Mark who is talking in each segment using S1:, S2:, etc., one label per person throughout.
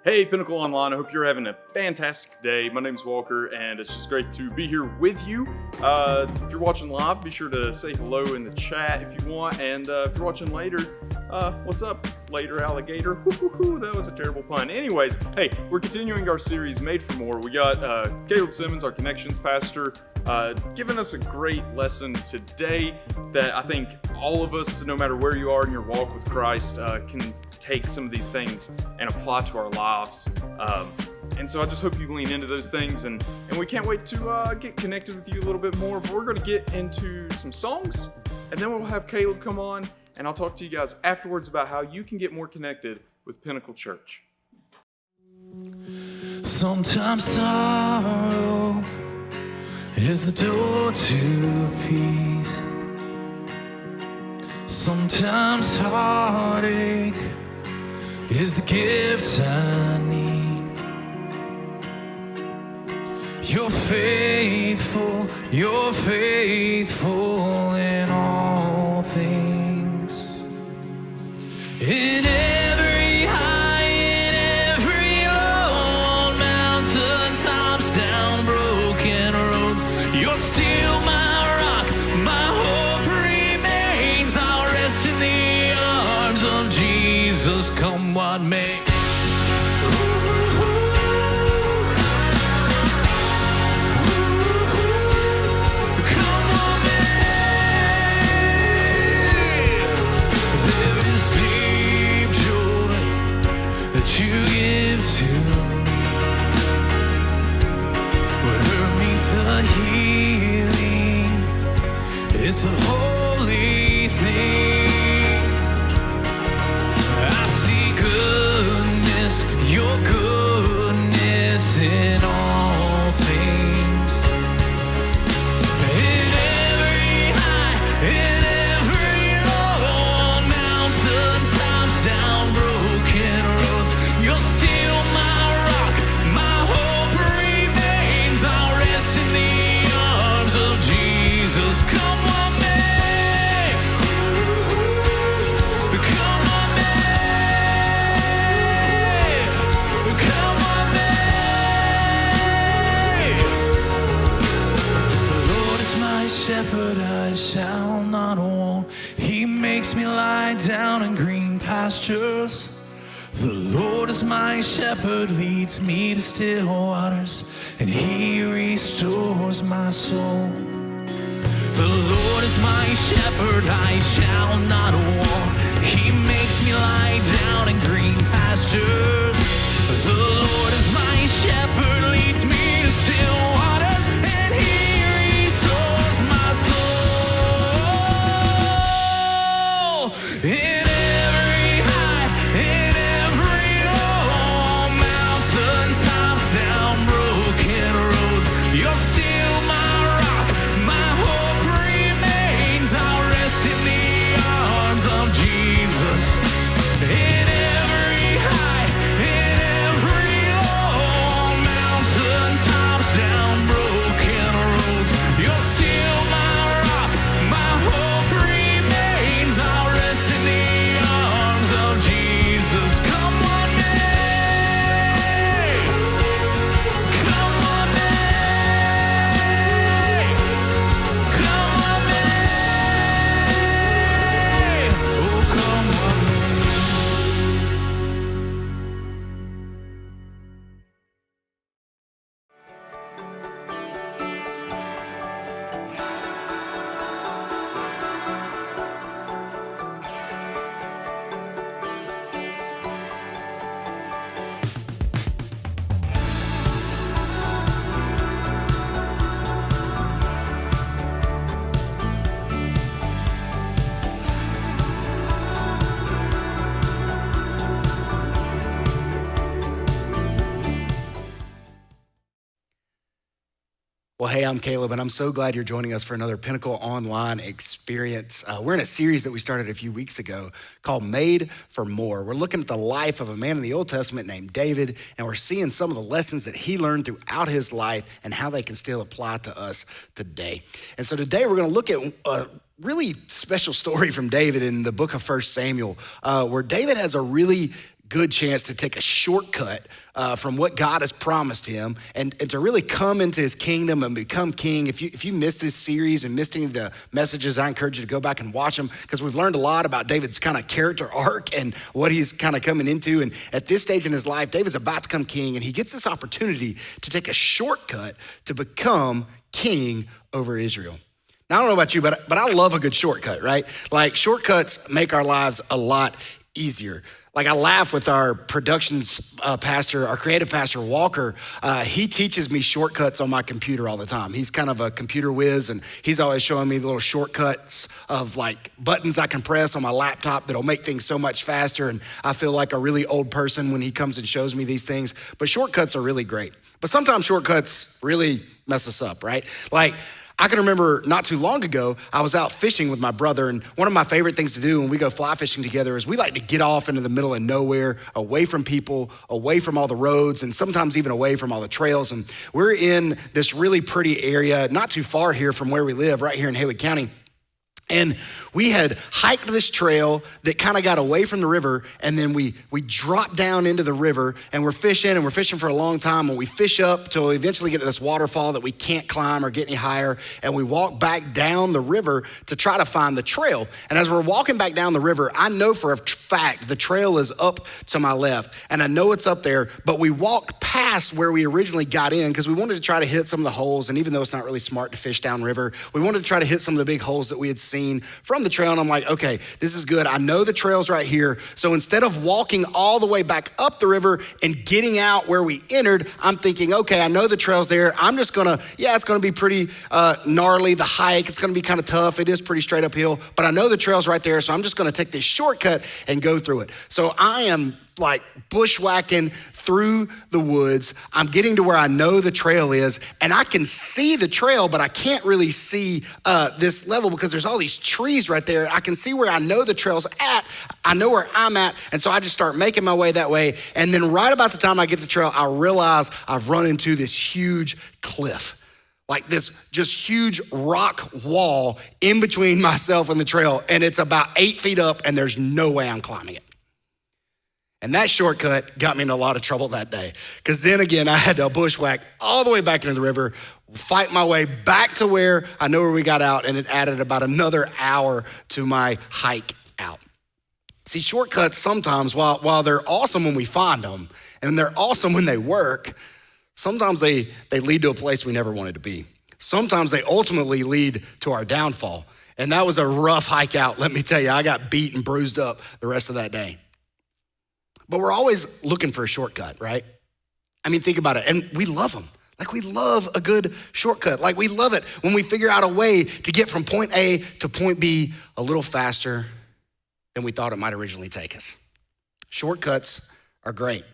S1: Hey, Pinnacle Online, I hope you're having a fantastic day. My name's Walker, and it's just great to be here with you. If you're watching live, be sure to say hello in the chat if you want, and if you're watching later, what's up, later alligator? That was a terrible pun. Anyways, hey, we're continuing our series, Made for More. We got Caleb Simmons, our Connections pastor, giving us a great lesson today that I think all of us, no matter where you are in your walk with Christ, can take some of these things and apply to our lives. And so I just hope you lean into those things, and we can't wait to get connected with you a little bit more. But we're going to get into some songs, and then we'll have Caleb come on, and I'll talk to you guys afterwards about how you can get more connected with Pinnacle Church.
S2: Sometimes sorrow is the door to peace. Sometimes heartache is the gift I need. You're faithful in all things. In every high, in every low, on mountaintops, down broken roads, you're still my rock, my hope remains. I'll rest in the arms of Jesus, come what may. You give to me, what hurt means the healing. It's a holy thing. I see goodness, your goodness in all things. In every high, in every low, on mountaintops, down broken roads, you're still my rock, my hope remains. I'll rest in the arms of Jesus. Come on, man. Come on, man. Come on, man. The Lord is my shepherd, I shall not want. He makes me lie down in green pastures. The Lord is my shepherd, leads me to still waters, and he restores my soul. The Lord is my shepherd, I shall not want. He makes me lie down in green pastures. The Lord is my shepherd, leads me to still waters, and he restores my soul. In every high, in every low, mountaintops, down broken roads, you're still my rock, my hope remains. I'll rest in the arms of Jesus. In every high, in every low, mountaintops, down broken roads, you're still my rock, my hope remains. I'll rest in the arms of Jesus. Come on, man. Come on, man. Come on, man. Oh, come on, man.
S3: Well, hey, I'm Caleb, and I'm so glad you're joining us for another Pinnacle Online experience. We're in a series that we started a few weeks ago called Made for More. We're looking at the life of a man in the Old Testament named David, and we're seeing some of the lessons that he learned throughout his life and how they can still apply to us today. And so today we're going to look at really special story from David in the book of 1 Samuel, where David has a really good chance to take a shortcut from what God has promised him and to really come into his kingdom and become king. If you missed this series and missed any of the messages, I encourage you to go back and watch them because we've learned a lot about David's kind of character arc and what he's kind of coming into. And at this stage in his life, David's about to become king and he gets this opportunity to take a shortcut to become king over Israel. Now, I don't know about you, but I love a good shortcut, right? Like shortcuts make our lives a lot easier. Like I laugh with our productions pastor, our creative pastor, Walker. He teaches me shortcuts on my computer all the time. He's kind of a computer whiz and he's always showing me the little shortcuts of like buttons I can press on my laptop that'll make things so much faster. And I feel like a really old person when he comes and shows me these things. But shortcuts are really great. But sometimes shortcuts really mess us up, right? Like I can remember not too long ago, I was out fishing with my brother, and one of my favorite things to do when we go fly fishing together is we like to get off into the middle of nowhere, away from people, away from all the roads, and sometimes even away from all the trails. And we're in this really pretty area, not too far here from where we live, right here in Haywood County. And we had hiked this trail that kind of got away from the river, and then we dropped down into the river, and we're fishing for a long time, and we fish up till we eventually get to this waterfall that we can't climb or get any higher, and we walk back down the river to try to find the trail. And as we're walking back down the river, I know for a fact the trail is up to my left, and I know it's up there, but we walked past where we originally got in because we wanted to try to hit some of the holes, and even though it's not really smart to fish downriver, we wanted to try to hit some of the big holes that we had seen from the trail. And I'm like, okay, this is good. I know the trail's right here. So instead of walking all the way back up the river and getting out where we entered, I'm thinking, okay, I know the trail's there. I'm just gonna, it's gonna be pretty gnarly, the hike. It's gonna be kind of tough. It is pretty straight uphill, but I know the trail's right there. So I'm just gonna take this shortcut and go through it. So I am like bushwhacking through the woods. I'm getting to where I know the trail is, and I can see the trail, but I can't really see this level because there's all these trees right there. I can see where I know the trail's at. I know where I'm at, and so I just start making my way that way. And then right about the time I get to the trail, I realize I've run into this huge cliff. Like this just huge rock wall in between myself and the trail, and it's about 8 feet up, and there's no way I'm climbing it. And that shortcut got me in a lot of trouble that day. Because then again, I had to bushwhack all the way back into the river, fight my way back to where I know where we got out, and it added about another hour to my hike out. See, shortcuts sometimes, while they're awesome when we find them, and they're awesome when they work, sometimes they lead to a place we never wanted to be. Sometimes they ultimately lead to our downfall. And that was a rough hike out, let me tell you. I got beat and bruised up the rest of that day. But we're always looking for a shortcut, right? I mean, think about it. And we love them. Like we love a good shortcut. Like we love it when we figure out a way to get from point A to point B a little faster than we thought it might originally take us. Shortcuts are great.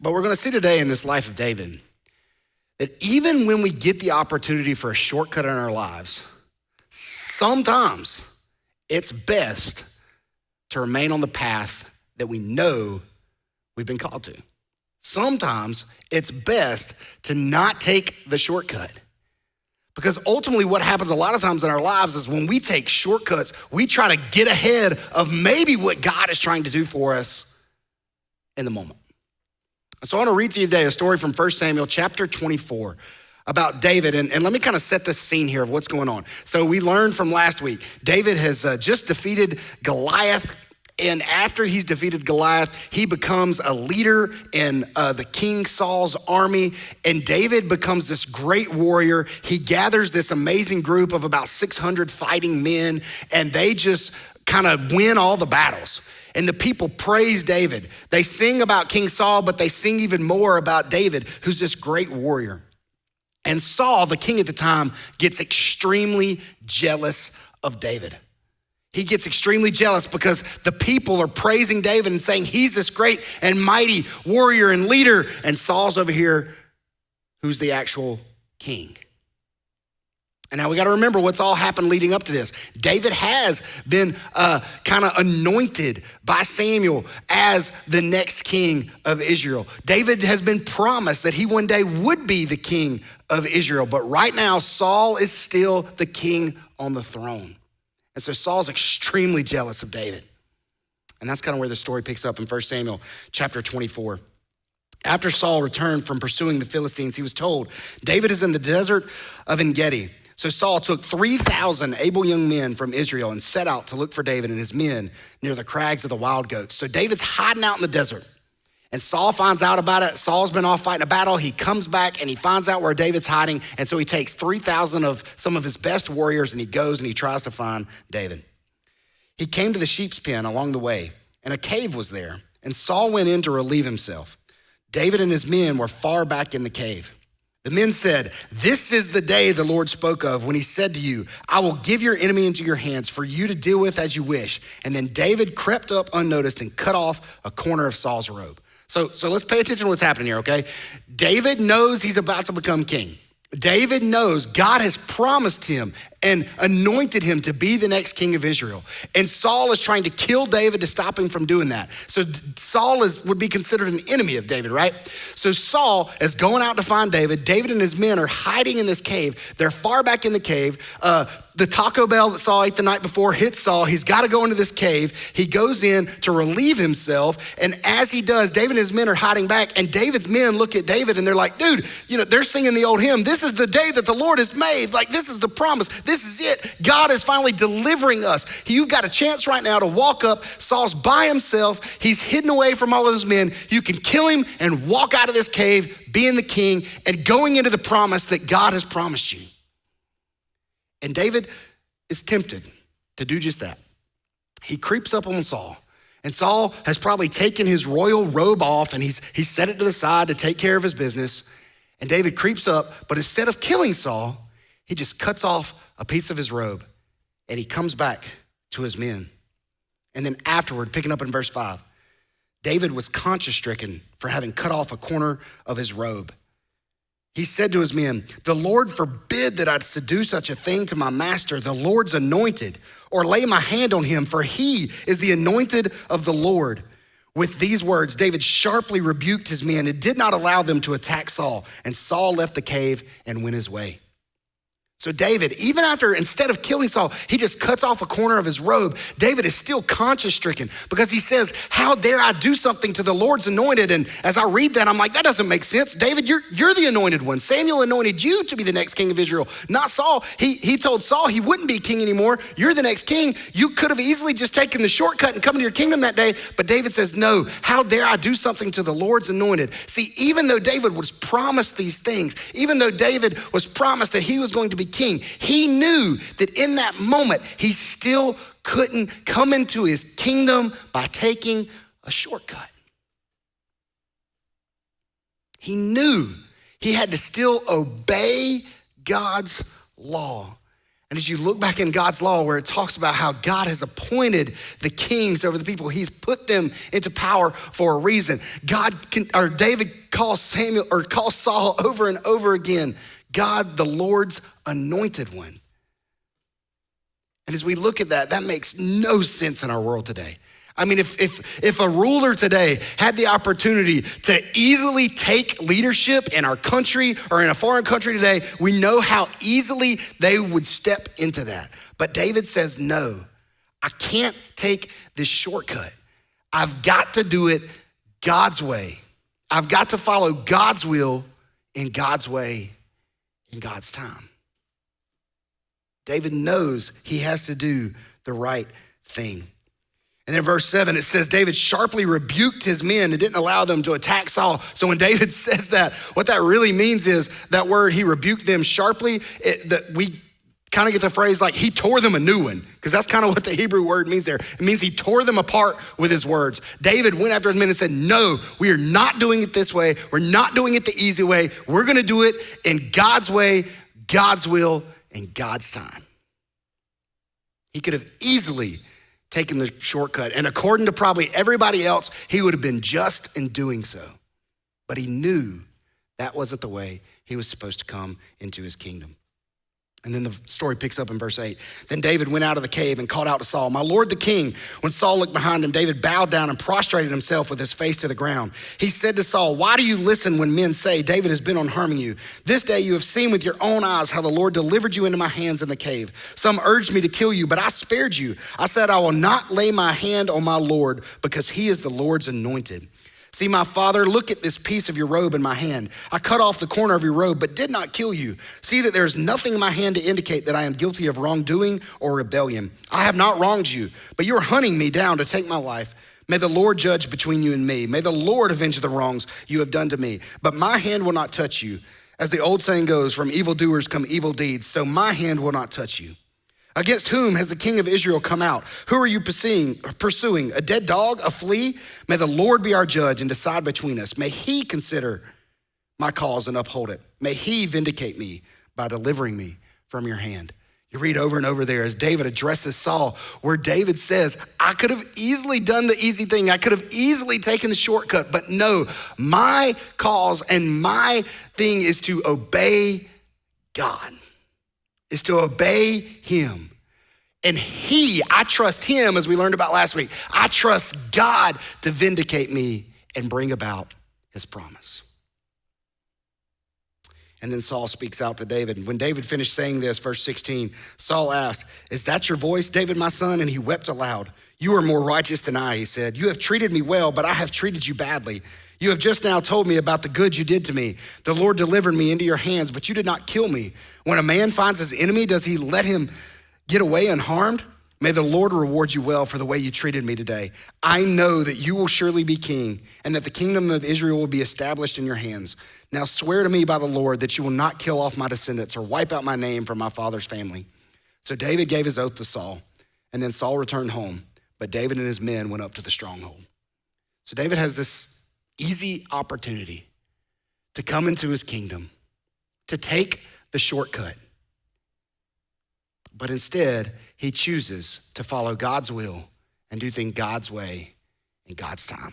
S3: But we're gonna see today in this life of David that even when we get the opportunity for a shortcut in our lives, sometimes it's best to remain on the path that we know we've been called to. Sometimes it's best to not take the shortcut. Because ultimately what happens a lot of times in our lives is when we take shortcuts, we try to get ahead of maybe what God is trying to do for us in the moment. So I want to read to you today a story from 1 Samuel chapter 24 about David. And let me kind of set this scene here of what's going on. So we learned from last week, David has just defeated Goliath. And after he's defeated Goliath, he becomes a leader in the King Saul's army. And David becomes this great warrior. He gathers this amazing group of about 600 fighting men, and they just kind of win all the battles. And the people praise David. They sing about King Saul, but they sing even more about David, who's this great warrior. And Saul, the king at the time, gets extremely jealous of David. He gets extremely jealous because the people are praising David and saying he's this great and mighty warrior and leader. And Saul's over here, who's the actual king. And now we got to remember what's all happened leading up to this. David has been kind of anointed by Samuel as the next king of Israel. David has been promised that he one day would be the king of Israel. But right now, Saul is still the king on the throne. And so Saul's extremely jealous of David. And that's kind of where the story picks up in 1 Samuel chapter 24. After Saul returned from pursuing the Philistines, he was told, David is in the desert of En-Gedi. So Saul took 3,000 able young men from Israel and set out to look for David and his men near the crags of the wild goats. So David's hiding out in the desert. And Saul finds out about it. Saul's been off fighting a battle. He comes back and he finds out where David's hiding. And so he takes 3,000 of some of his best warriors and he goes and he tries to find David. He came to the sheep's pen along the way, and a cave was there. And Saul went in to relieve himself. David and his men were far back in the cave. The men said, this is the day the Lord spoke of when he said to you, I will give your enemy into your hands for you to deal with as you wish. And then David crept up unnoticed and cut off a corner of Saul's robe. So let's pay attention to what's happening here, okay? David knows he's about to become king. David knows God has promised him and anointed him to be the next king of Israel. And Saul is trying to kill David to stop him from doing that. So Saul would be considered an enemy of David, right? So Saul is going out to find David. David and his men are hiding in this cave. They're far back in the cave. The Taco Bell that Saul ate the night before hits Saul. He's got to go into this cave. He goes in to relieve himself. And as he does, David and his men are hiding back. And David's men look at David and they're like, dude, they're singing the old hymn. This is the day that the Lord has made. Like, this is the promise. This is it. God is finally delivering us. You've got a chance right now to walk up. Saul's by himself. He's hidden away from all of his men. You can kill him and walk out of this cave, being the king and going into the promise that God has promised you. And David is tempted to do just that. He creeps up on Saul. And Saul has probably taken his royal robe off and he's set it to the side to take care of his business. And David creeps up, but instead of killing Saul, he just cuts off a piece of his robe and he comes back to his men. And then afterward, picking up in verse 5, David was conscience stricken for having cut off a corner of his robe. He said to his men, the Lord forbid that I'd do such a thing to my master, the Lord's anointed, or lay my hand on him, for he is the anointed of the Lord. With these words, David sharply rebuked his men and did not allow them to attack Saul. And Saul left the cave and went his way. So David, even after, instead of killing Saul, he just cuts off a corner of his robe. David is still conscience stricken because he says, how dare I do something to the Lord's anointed? And as I read that, I'm like, that doesn't make sense. David, you're the anointed one. Samuel anointed you to be the next king of Israel, not Saul. He told Saul he wouldn't be king anymore. You're the next king. You could have easily just taken the shortcut and come into your kingdom that day. But David says, no, how dare I do something to the Lord's anointed? See, even though David was promised these things, even though David was promised that he was going to be king, he knew that in that moment, he still couldn't come into his kingdom by taking a shortcut. He knew he had to still obey God's law. And as you look back in God's law where it talks about how God has appointed the kings over the people, he's put them into power for a reason. David calls Saul over and over again, God, the Lord's anointed one. And as we look at that, that makes no sense in our world today. I mean, if a ruler today had the opportunity to easily take leadership in our country or in a foreign country today, we know how easily they would step into that. But David says, no, I can't take this shortcut. I've got to do it God's way. I've got to follow God's will in God's way, in God's time. David knows he has to do the right thing. And then verse 7, it says, David sharply rebuked his men and didn't allow them to attack Saul. So when David says that, what that really means is that word, he rebuked them sharply, we kind of get the phrase like he tore them a new one, because that's kind of what the Hebrew word means there. It means he tore them apart with his words. David went after his men and said, no, we are not doing it this way. We're not doing it the easy way. We're going to do it in God's way, God's will, and God's time. He could have easily taken the shortcut. And according to probably everybody else, he would have been just in doing so. But he knew that wasn't the way he was supposed to come into his kingdom. And then the story picks up in verse 8. Then David went out of the cave and called out to Saul, "My lord the king." When Saul looked behind him, David bowed down and prostrated himself with his face to the ground. He said to Saul, "Why do you listen when men say David has been on harming you? This day you have seen with your own eyes how the Lord delivered you into my hands in the cave. Some urged me to kill you, but I spared you. I said, I will not lay my hand on my Lord because he is the Lord's anointed. See, my father, look at this piece of your robe in my hand. I cut off the corner of your robe, but did not kill you. See that there is nothing in my hand to indicate that I am guilty of wrongdoing or rebellion. I have not wronged you, but you are hunting me down to take my life. May the Lord judge between you and me. May the Lord avenge the wrongs you have done to me. But my hand will not touch you. As the old saying goes, from evildoers come evil deeds, so my hand will not touch you. Against whom has the king of Israel come out? Who are you pursuing? A dead dog, a flea? May the Lord be our judge and decide between us. May he consider my cause and uphold it. May he vindicate me by delivering me from your hand. You read over and over there as David addresses Saul, where David says, I could have easily done the easy thing. I could have easily taken the shortcut, but no, my cause and my thing is to obey God. Is to obey him. And I trust him, as we learned about last week. I trust God to vindicate me and bring about his promise. And then Saul speaks out to David. When David finished saying this, verse 16, Saul asked, "Is that your voice, David, my son?" And he wept aloud. "You are more righteous than I," he said. "You have treated me well, but I have treated you badly. You have just now told me about the good you did to me. The Lord delivered me into your hands, but you did not kill me. When a man finds his enemy, does he let him get away unharmed? May the Lord reward you well for the way you treated me today. I know that you will surely be king and that the kingdom of Israel will be established in your hands. Now swear to me by the Lord that you will not kill off my descendants or wipe out my name from my father's family." So David gave his oath to Saul, and then Saul returned home, but David and his men went up to the stronghold. So David has this easy opportunity to come into his kingdom, to take the shortcut. But instead, he chooses to follow God's will and do things God's way in God's time.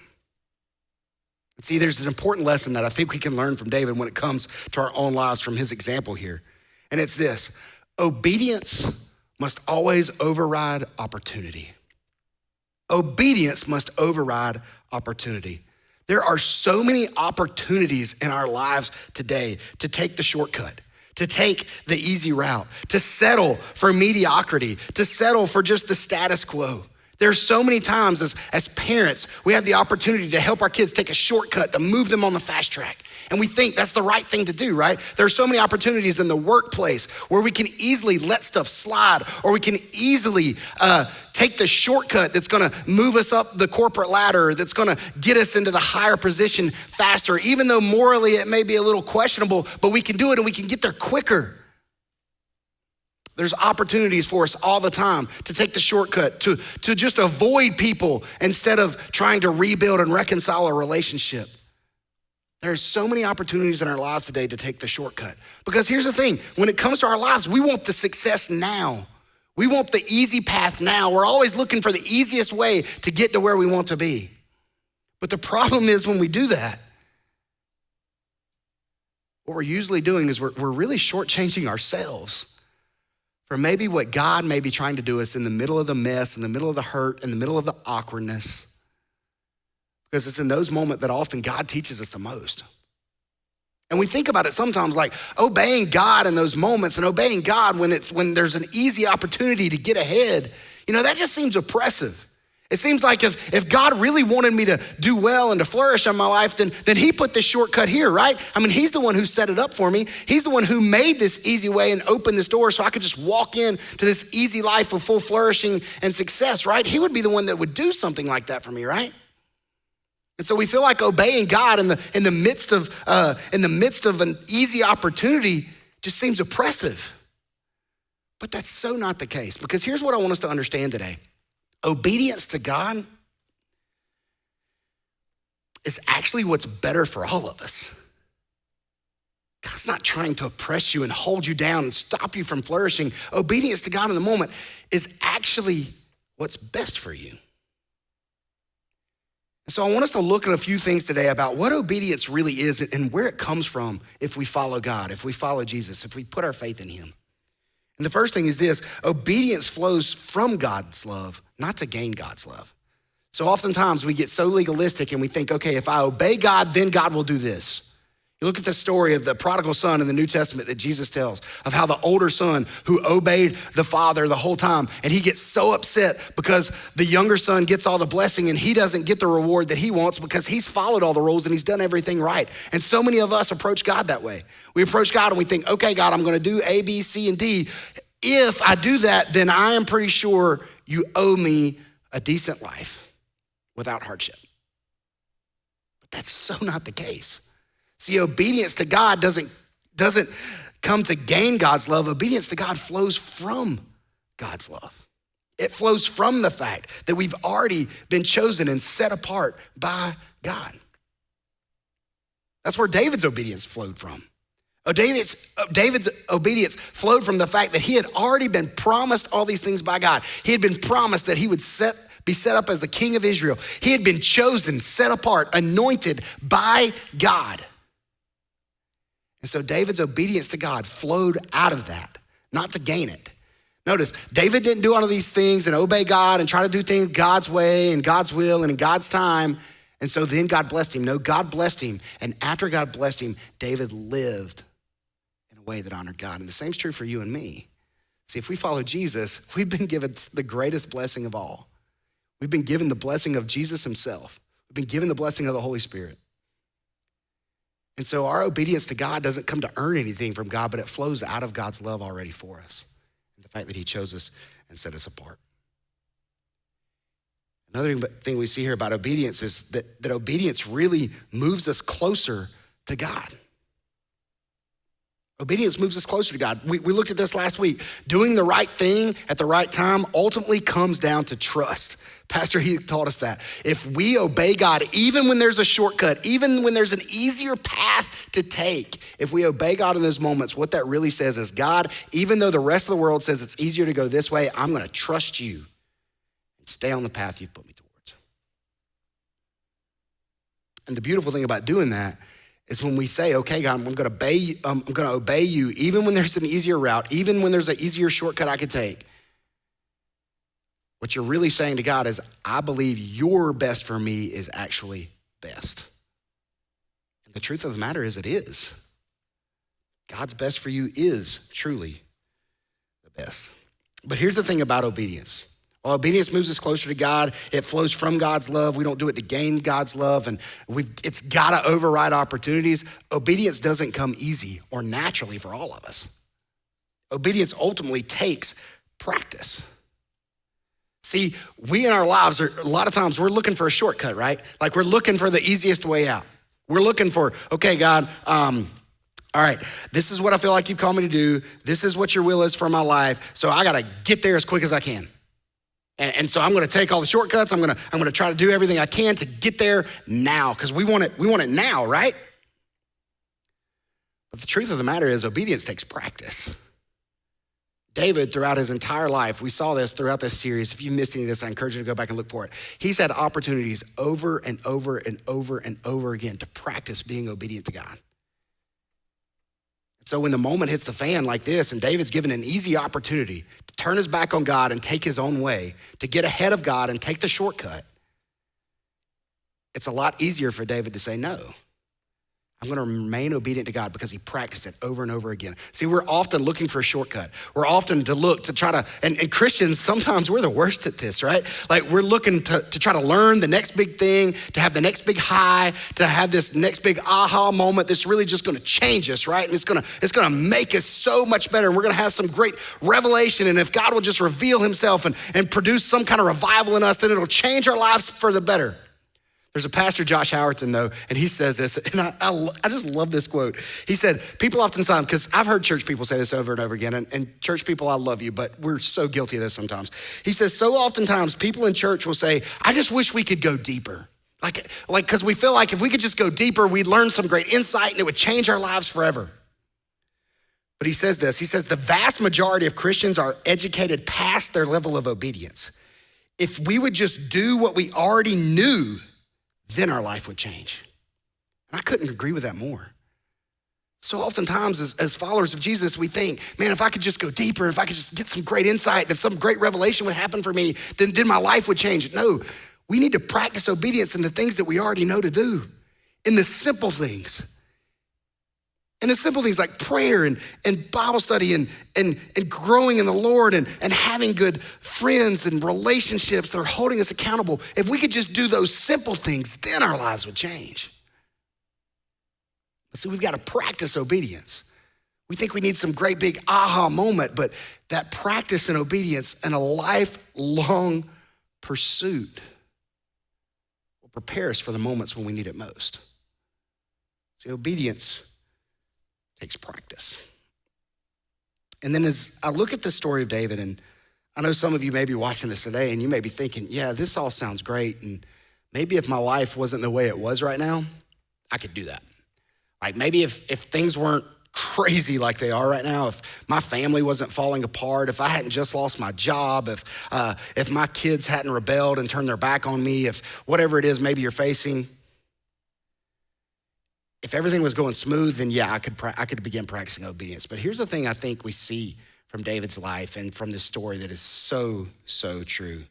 S3: And see, there's an important lesson that I think we can learn from David when it comes to our own lives from his example here. And it's this: obedience must always override opportunity. Obedience must override opportunity. There are so many opportunities in our lives today to take the shortcut, to take the easy route, to settle for mediocrity, to settle for just the status quo. There's so many times as parents, we have the opportunity to help our kids take a shortcut, to move them on the fast track. And we think that's the right thing to do, right? There are so many opportunities in the workplace where we can easily let stuff slide, or we can easily take the shortcut that's gonna move us up the corporate ladder, that's gonna get us into the higher position faster, even though morally it may be a little questionable, but we can do it and we can get there quicker. There's opportunities for us all the time to take the shortcut, to just avoid people instead of trying to rebuild and reconcile a relationship. There's so many opportunities in our lives today to take the shortcut. Because here's the thing, when it comes to our lives, we want the success now. We want the easy path now. We're always looking for the easiest way to get to where we want to be. But the problem is when we do that, what we're usually doing is we're really shortchanging ourselves for maybe what God may be trying to do us in the middle of the mess, in the middle of the hurt, in the middle of the awkwardness. Because it's in those moments that often God teaches us the most. And we think about it sometimes like obeying God in those moments and obeying God when there's an easy opportunity to get ahead, that just seems oppressive. It seems like if God really wanted me to do well and to flourish in my life, then he put this shortcut here, right? I mean, he's the one who set it up for me. He's the one who made this easy way and opened this door so I could just walk in to this easy life of full flourishing and success, right? He would be the one that would do something like that for me, right? And so we feel like obeying God in the midst of an easy opportunity just seems oppressive. But that's so not the case, because here's what I want us to understand today. Obedience to God is actually what's better for all of us. God's not trying to oppress you and hold you down and stop you from flourishing. Obedience to God in the moment is actually what's best for you. And so I want us to look at a few things today about what obedience really is and where it comes from if we follow God, if we follow Jesus, if we put our faith in him. And the first thing is this: obedience flows from God's love, not to gain God's love. So oftentimes we get so legalistic and we think, okay, if I obey God, then God will do this. You look at the story of the prodigal son in the New Testament that Jesus tells, of how the older son who obeyed the father the whole time, and he gets so upset because the younger son gets all the blessing and he doesn't get the reward that he wants because he's followed all the rules and he's done everything right. And so many of us approach God that way. We approach God and we think, okay, God, I'm gonna do A, B, C, and D. If I do that, then I am pretty sure you owe me a decent life without hardship. But that's so not the case. See, obedience to God doesn't come to gain God's love. Obedience to God flows from God's love. It flows from the fact that we've already been chosen and set apart by God. That's where David's obedience flowed from. David's obedience flowed from the fact that he had already been promised all these things by God. He had been promised that he would be set up as the king of Israel. He had been chosen, set apart, anointed by God. And so David's obedience to God flowed out of that, not to gain it. Notice, David didn't do all of these things and obey God and try to do things God's way and God's will and in God's time. And so then God blessed him. No, God blessed him. And after God blessed him, David lived in a way that honored God. And the same is true for you and me. See, if we follow Jesus, we've been given the greatest blessing of all. We've been given the blessing of Jesus himself. We've been given the blessing of the Holy Spirit. And so our obedience to God doesn't come to earn anything from God, but it flows out of God's love already for us. And the fact that he chose us and set us apart. Another thing we see here about obedience is that obedience really moves us closer to God. Obedience moves us closer to God. We looked at this last week. Doing the right thing at the right time ultimately comes down to trust. Pastor Heath taught us that. If we obey God, even when there's a shortcut, even when there's an easier path to take, if we obey God in those moments, what that really says is, God, even though the rest of the world says it's easier to go this way, I'm gonna trust you and stay on the path you've put me towards. And the beautiful thing about doing that is when we say, okay, God, I'm gonna obey you, even when there's an easier route, even when there's an easier shortcut I could take. What you're really saying to God is, I believe your best for me is actually best. And the truth of the matter is, it is. God's best for you is truly the best. But here's the thing about obedience. While obedience moves us closer to God, it flows from God's love. We don't do it to gain God's love, and it's gotta override opportunities. Obedience doesn't come easy or naturally for all of us. Obedience ultimately takes practice. See, we in our lives, a lot of times we're looking for a shortcut, right? Like we're looking for the easiest way out. We're looking for, okay, God, all right, this is what I feel like you've called me to do. This is what your will is for my life. So I gotta get there as quick as I can. And so I'm gonna take all the shortcuts. I'm gonna try to do everything I can to get there now, because we want it now, right? But the truth of the matter is, obedience takes practice. David, throughout his entire life, we saw this throughout this series. If you missed any of this, I encourage you to go back and look for it. He's had opportunities over and over and over and over again to practice being obedient to God. So when the moment hits the fan like this, and David's given an easy opportunity to turn his back on God and take his own way, to get ahead of God and take the shortcut, it's a lot easier for David to say no. I'm gonna remain obedient to God because he practiced it over and over again. See, we're often looking for a shortcut. We're often to try to, and Christians, sometimes we're the worst at this, right? Like we're looking to try to learn the next big thing, to have the next big high, to have this next big aha moment that's really just gonna change us, right? And it's gonna make us so much better, and we're gonna have some great revelation, and if God will just reveal himself and produce some kind of revival in us, then it'll change our lives for the better. There's a pastor, Josh Howerton, though, and he says this, and I just love this quote. He said, people oftentimes, because I've heard church people say this over and over again, and church people, I love you, but we're so guilty of this sometimes. He says, so oftentimes people in church will say, I just wish we could go deeper. Like, because we feel like if we could just go deeper, we'd learn some great insight and it would change our lives forever. But he says this, he says, the vast majority of Christians are educated past their level of obedience. If we would just do what we already knew, then our life would change. And I couldn't agree with that more. So oftentimes as followers of Jesus, we think, man, if I could just go deeper, if I could just get some great insight, if some great revelation would happen for me, then my life would change. No, we need to practice obedience in the things that we already know to do, in the simple things. And the simple things like prayer and Bible study and growing in the Lord and having good friends and relationships that are holding us accountable. If we could just do those simple things, then our lives would change. But see, we've got to practice obedience. We think we need some great big aha moment, but that practice and obedience and a lifelong pursuit will prepare us for the moments when we need it most. See, obedience takes practice. And then as I look at the story of David, and I know some of you may be watching this today and you may be thinking, yeah, this all sounds great. And maybe if my life wasn't the way it was right now, I could do that. Like maybe if things weren't crazy like they are right now, if my family wasn't falling apart, if I hadn't just lost my job, if my kids hadn't rebelled and turned their back on me, if whatever it is maybe you're facing, if everything was going smooth, then yeah, I could begin practicing obedience. But here's the thing I think we see from David's life and from this story that is so, so true.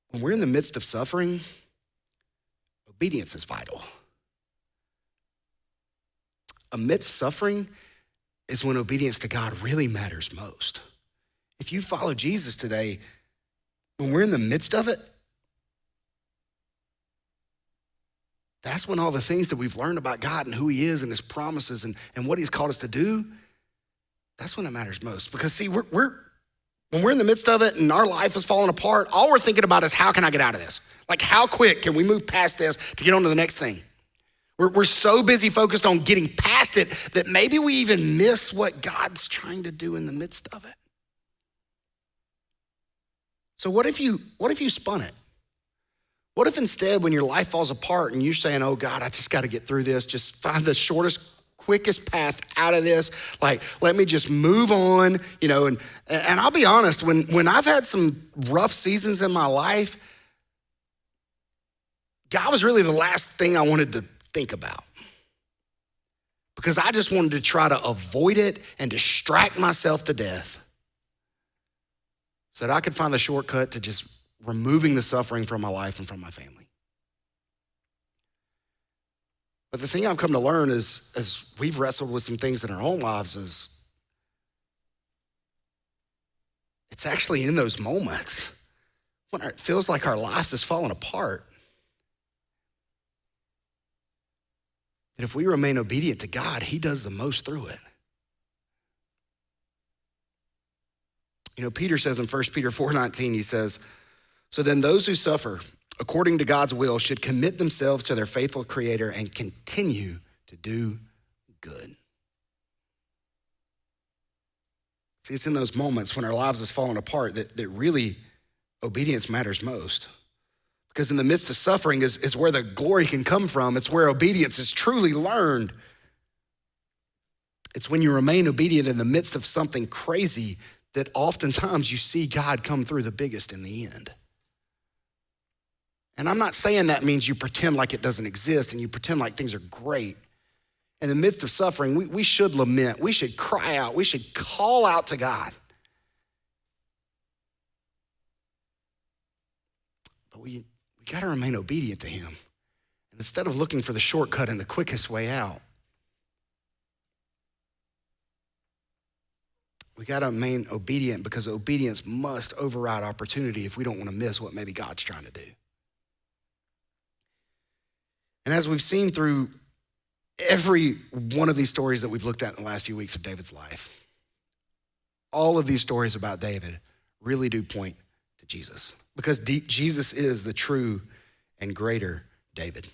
S3: When we're in the midst of suffering, obedience is vital. Amidst suffering is when obedience to God really matters most. If you follow Jesus today, when we're in the midst of it, that's when all the things that we've learned about God and who he is and his promises and what he's called us to do, that's when it matters most. Because see, when we're in the midst of it and our life is falling apart, all we're thinking about is how can I get out of this? Like how quick can we move past this to get on to the next thing? We're so busy focused on getting past it that maybe we even miss what God's trying to do in the midst of it. So what if you spun it? What if instead when your life falls apart and you're saying, oh God, I just got to get through this, just find the shortest, quickest path out of this. Like, let me just move on, and I'll be honest, when I've had some rough seasons in my life, God was really the last thing I wanted to think about, because I just wanted to try to avoid it and distract myself to death so that I could find the shortcut to just removing the suffering from my life and from my family. But the thing I've come to learn is, as we've wrestled with some things in our own lives, is it's actually in those moments when it feels like our lives is falling apart that if we remain obedient to God, he does the most through it. Peter says in 1 Peter 4:19, he says, so then those who suffer according to God's will should commit themselves to their faithful Creator and continue to do good. See, it's in those moments when our lives is falling apart that really obedience matters most. Because in the midst of suffering is where the glory can come from. It's where obedience is truly learned. It's when you remain obedient in the midst of something crazy that oftentimes you see God come through the biggest in the end. And I'm not saying that means you pretend like it doesn't exist and you pretend like things are great. In the midst of suffering, we should lament. We should cry out. We should call out to God. But we got to remain obedient to him. And instead of looking for the shortcut and the quickest way out, we got to remain obedient, because obedience must override opportunity if we don't want to miss what maybe God's trying to do. And as we've seen through every one of these stories that we've looked at in the last few weeks of David's life, all of these stories about David really do point to Jesus, because Jesus is the true and greater David.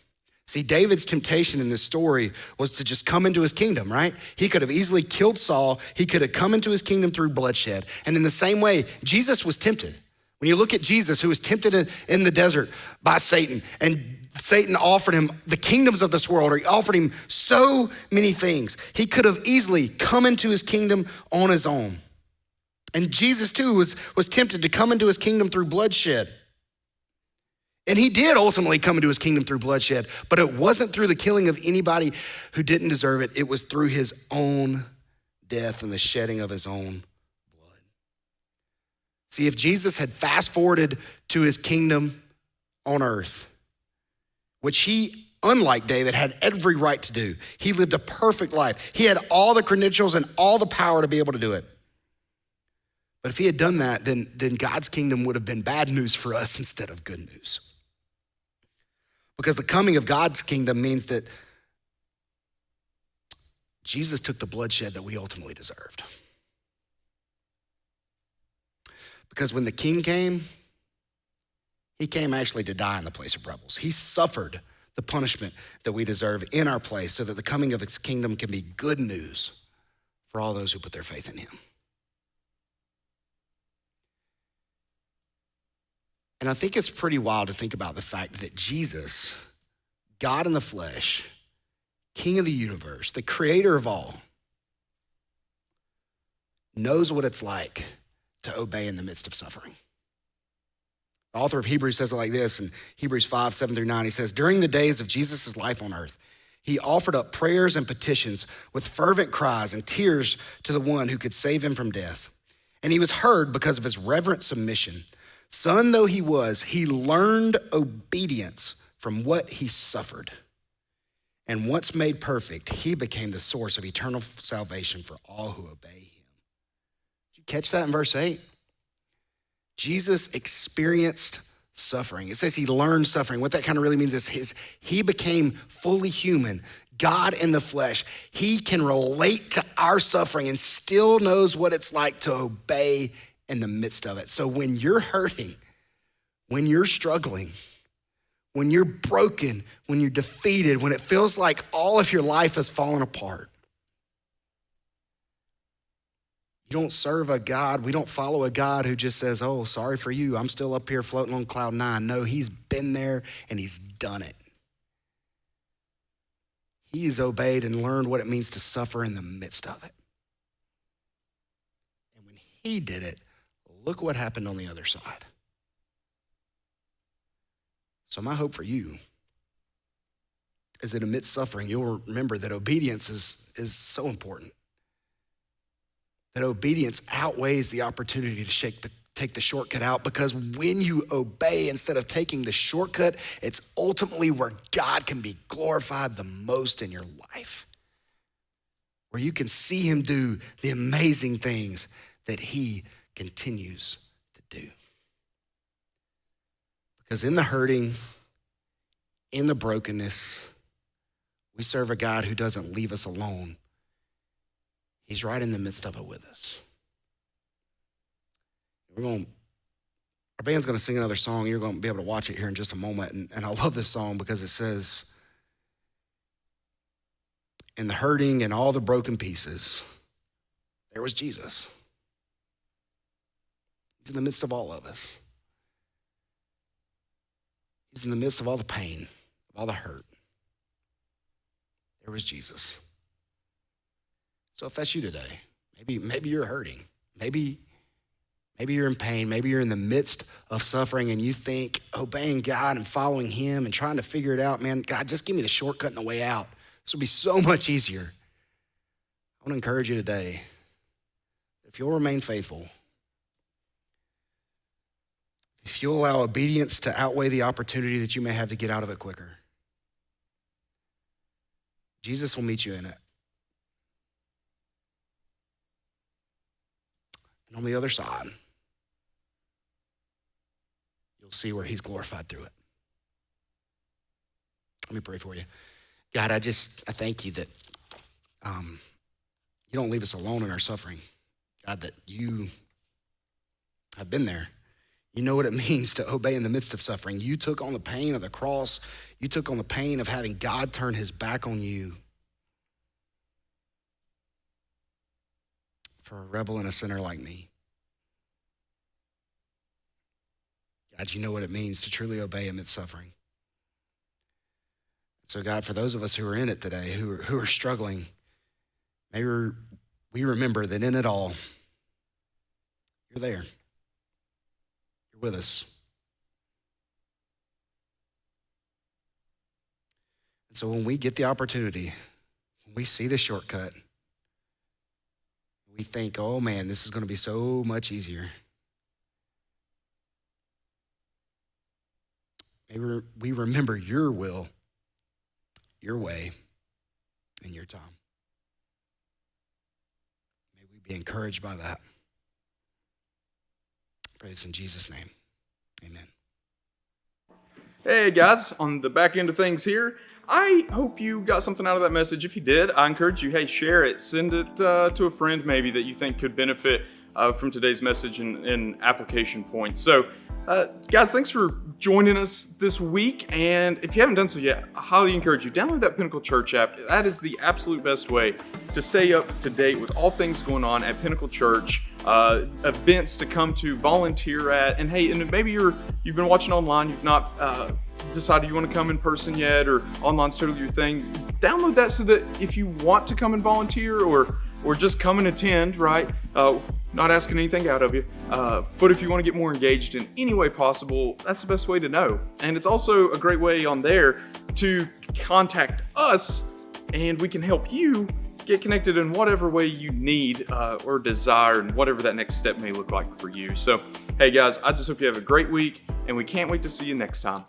S3: See, David's temptation in this story was to just come into his kingdom, right? He could have easily killed Saul. He could have come into his kingdom through bloodshed. And in the same way, Jesus was tempted. When you look at Jesus, who was tempted in the desert by Satan, and Satan offered him the kingdoms of this world, or he offered him so many things. He could have easily come into his kingdom on his own. And Jesus too was tempted to come into his kingdom through bloodshed. And he did ultimately come into his kingdom through bloodshed, but it wasn't through the killing of anybody who didn't deserve it. It was through his own death and the shedding of his own blood. See, if Jesus had fast forwarded to his kingdom on earth, which he, unlike David, had every right to do. He lived a perfect life. He had all the credentials and all the power to be able to do it. But if he had done that, then God's kingdom would have been bad news for us instead of good news. Because the coming of God's kingdom means that Jesus took the bloodshed that we ultimately deserved. Because when the king came, he came actually to die in the place of rebels. He suffered the punishment that we deserve in our place so that the coming of his kingdom can be good news for all those who put their faith in him. And I think it's pretty wild to think about the fact that Jesus, God in the flesh, King of the universe, the creator of all, knows what it's like to obey in the midst of suffering. The author of Hebrews says it like this in Hebrews 5, 7 through 9. He says, during the days of Jesus' life on earth, he offered up prayers and petitions with fervent cries and tears to the one who could save him from death. And he was heard because of his reverent submission. Son though he was, he learned obedience from what he suffered. And once made perfect, he became the source of eternal salvation for all who obey him. Did you catch that in verse 8? Jesus experienced suffering. It says he learned suffering. What that kind of really means is he became fully human, God in the flesh. He can relate to our suffering and still knows what it's like to obey in the midst of it. So when you're hurting, when you're struggling, when you're broken, when you're defeated, when it feels like all of your life has fallen apart, you don't serve a God, we don't follow a God who just says, oh, sorry for you, I'm still up here floating on cloud nine. No, he's been there and he's done it. He's obeyed and learned what it means to suffer in the midst of it. And when he did it, look what happened on the other side. So my hope for you is that amidst suffering, you'll remember that obedience is so important. That obedience outweighs the opportunity to take the shortcut out, because when you obey instead of taking the shortcut, it's ultimately where God can be glorified the most in your life. Where you can see him do the amazing things that he continues to do. Because in the hurting, in the brokenness, we serve a God who doesn't leave us alone. He's right in the midst of it with us. Our band's gonna sing another song. You're gonna be able to watch it here in just a moment. And I love this song because it says, in the hurting and all the broken pieces, there was Jesus. He's in the midst of all of us. He's in the midst of all the pain, of all the hurt. There was Jesus. So if that's you today, maybe you're hurting. Maybe you're in pain. Maybe you're in the midst of suffering and you think obeying God and following him and trying to figure it out, man, God, just give me the shortcut and the way out. This will be so much easier. I want to encourage you today, if you'll remain faithful, if you'll allow obedience to outweigh the opportunity that you may have to get out of it quicker, Jesus will meet you in it. And on the other side, you'll see where he's glorified through it. Let me pray for you. God, I thank you that you don't leave us alone in our suffering. God, that you have been there. You know what it means to obey in the midst of suffering. You took on the pain of the cross. You took on the pain of having God turn his back on you for a rebel and a sinner like me. God, you know what it means to truly obey amidst suffering. So God, for those of us who are in it today, who are struggling, maybe we remember that in it all, you're there. You're with us. So when we get the opportunity, when we see the shortcut, we think, oh man, this is going to be so much easier. Maybe we remember your will, your way, and your time. May we be encouraged by that. Pray this in Jesus' name. Amen.
S1: Hey guys, on the back end of things here, I hope you got something out of that message. If you did, I encourage you, hey, share it. Send it to a friend maybe that you think could benefit from today's message and application points. So, guys, thanks for joining us this week. And if you haven't done so yet, I highly encourage you, download that Pinnacle Church app. That is the absolute best way to stay up to date with all things going on at Pinnacle Church, events to come to, volunteer at. And hey, and maybe you've been watching online, you've not decided you want to come in person yet, or online's totally your thing. Download that so that if you want to come and volunteer or just come and attend, right? Not asking anything out of you, but if you want to get more engaged in any way possible, that's the best way to know. And it's also a great way on there to contact us, and we can help you get connected in whatever way you need or desire, and whatever that next step may look like for you. So, hey guys, I just hope you have a great week, and we can't wait to see you next time.